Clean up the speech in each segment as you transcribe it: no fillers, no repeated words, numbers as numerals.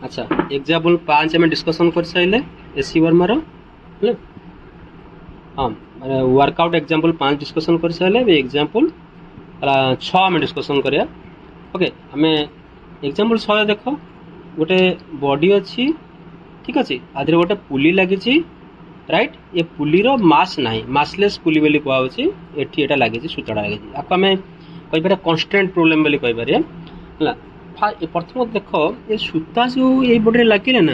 अच्छा एग्जाम्पल 5 आम डिस्कसन कर सारे एसी वर्मार हाँ वर्कआउट एग्जाम्पल 5 डिस्कसन कर सारे एग्जाम्पल 6 आम डिस्कसन करिया ओके आम एग्जाम्पल 6 देख गोटे बॉडी अच्छी ठीक अच्छे आधे गोटे पुली लगी राइट ये पुलीर मास ना मासलेस पुली बोली कहुच्छे ये लगी सूताटा लगी आपको आम कहीपर कन्स्टांट प्रोब्लेम बोली कहीपर है प्रथम देख ये सूता जो ये बॉडी लगे ना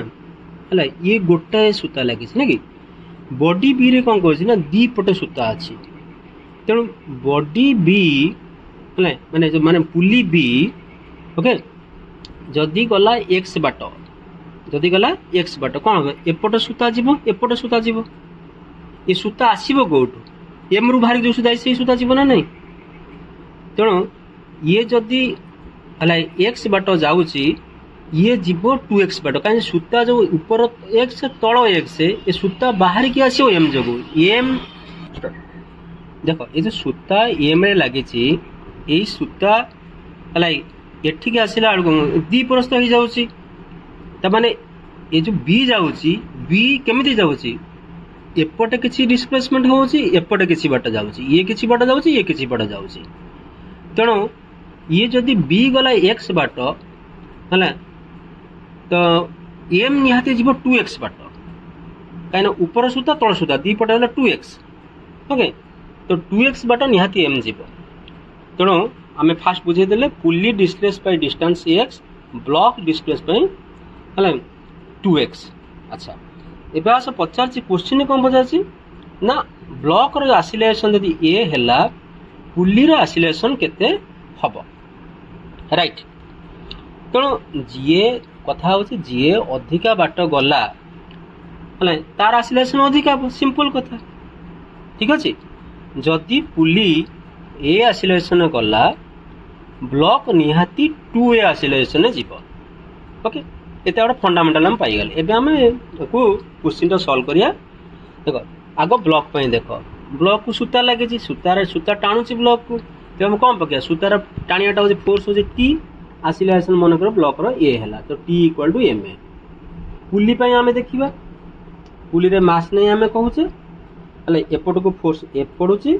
है ये गोटाए सूता लगी ना कि बॉडी बी रे कौन कह दी पटे सूता अच्छी तेणु बॉडी बी है माने जो माने पुली बी ओके जदि गला एक्स बाट जदि गला एक्स बाट कौन हम एपटे सूता जीव एपटे सूता जीव ये सूता आसब कौटू एम रु बाहर जो सूता से सूता जीव ना नहीं तेणु ये जदि है एक्स बाट जाऊँगी ये जीव 2x बाट कहीं सूता जो ऊपर एक्स तल एक्स ये सूता बाहर की आसो एम जो एम देख ये जो सूता एम रे लगी यही सूता है एठिक आसला बेलू दी परस्त हो जाऊँगी ताने ये जो बी जाऊँगी बी केमी जाऊँगी एपटे किसी डिस्प्लेसमेंट होची एपटे किसी बाट जाऊँगी ये किसी बाट जाऊँगी ये किसी बाट जाऊँगी तेणु ये जदि बी गला एक्स बाट है तो एम निहाती जीव 2x बाट कहीं ऊपर सूता तल सूता दी पटे 2x ओके तो 2x बाट निहाती एम जीव तेणु आम फास्ट बुझेदे pulley displace by distance x block displace है 2x अच्छा एवं आस पचार क्वेश्चन कौन पचार ना ब्लॉक आसिलेसन जदि ए है पुलीर आसिलेसन केते हम राइट तेणु जीए कथा हूँ जी अधिका बाट गला है तार आसिलेसन अधिका सिंपल कथा ठीक अच्छे जदि पुली ए आसिलेसन गला ब्लॉक निहाती 2a आसिलेसन जीव ओके ये गोटे फंडामेंटाल आम पाइगल एवं आम क्वेश्चन सल्व करिया देख आग ब्लॉक देख ब्लॉक को सूता लगे सूता टाणुची ब्लॉक को तो हम कौन पकड़ा सूतार टाणियाटा हूँ फोर्स हूँ टी आसिलेसन मन कर ब्लॉक ए है तो T equal to M A pulley आम देखा पुली रे मास नहीं आम कहूचे एपट को फोर्स एफ पड़ुची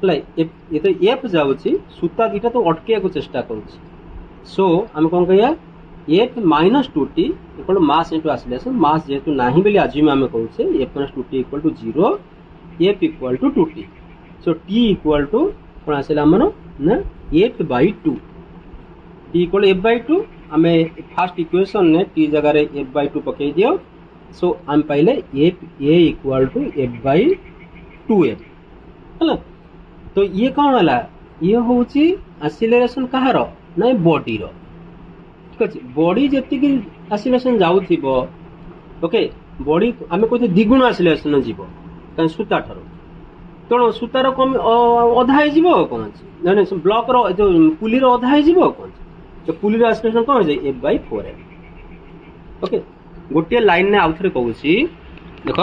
ये तो एफ जाऊँगी सूता दीटा तो अटके को चेष्टा करुच्ची सो आम कौन कह F minus 2t equal mass into acceleration mass जेहेतु ना बोली आज्यूम आम कहूचे F minus 2t equal to 0 F equal to 2t so T equal to कौन आसला आमर ना F by 2 T equal F by 2 आम फास्ट इक्वेशन ने टी जगार एफ बै 2 पकई दियो सो आम पाइले F A equal to F by 2f है तो ये कौन है ये हूँ आसिलेसन कहार ना बॉडी रो ठीक अच्छे बॉडी जी आसिलेसन जाऊब ओके बॉडी आम कहते द्विगुण आसिलेसन जीव कहीं सूता ठार तेणु सूतार कम अधा हो कौन अच्छे ब्लॉक जो पुलीर अधा हो कौन तो पुलीर आसिलेसन कौन है एफ बै 4 ओके गोटे लाइन ने आउ थे कहूँ देख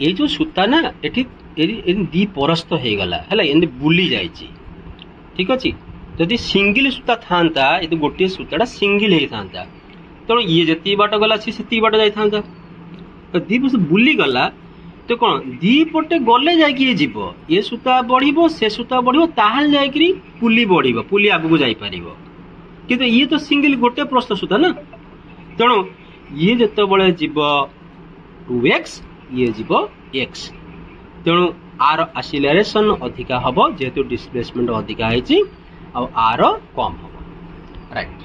ये जो सूता ना ये दी परस्त हो गला है एमती बुली जाए ठीक अच्छे जदि सिंगल सूता था ये गोटे सूताटा सिंगल होता तेणु ये जी बाट गला से बाट जाता तो दी वर्ष बुली गला तो कौन दी पटे गले जाइए ये सूता बढ़ से सूता बढ़ ताल जा पुली बढ़ पुली आगू जापर कि ये तो सिंगल गोटे प्रस्थ सूता ना तेणु ये जिते जीव 2x ये जीव x तेणु आर आसिलेसन अधिका हम जेहेतु डिस्प्लेसमेंट अधिका आर कम हम राइट।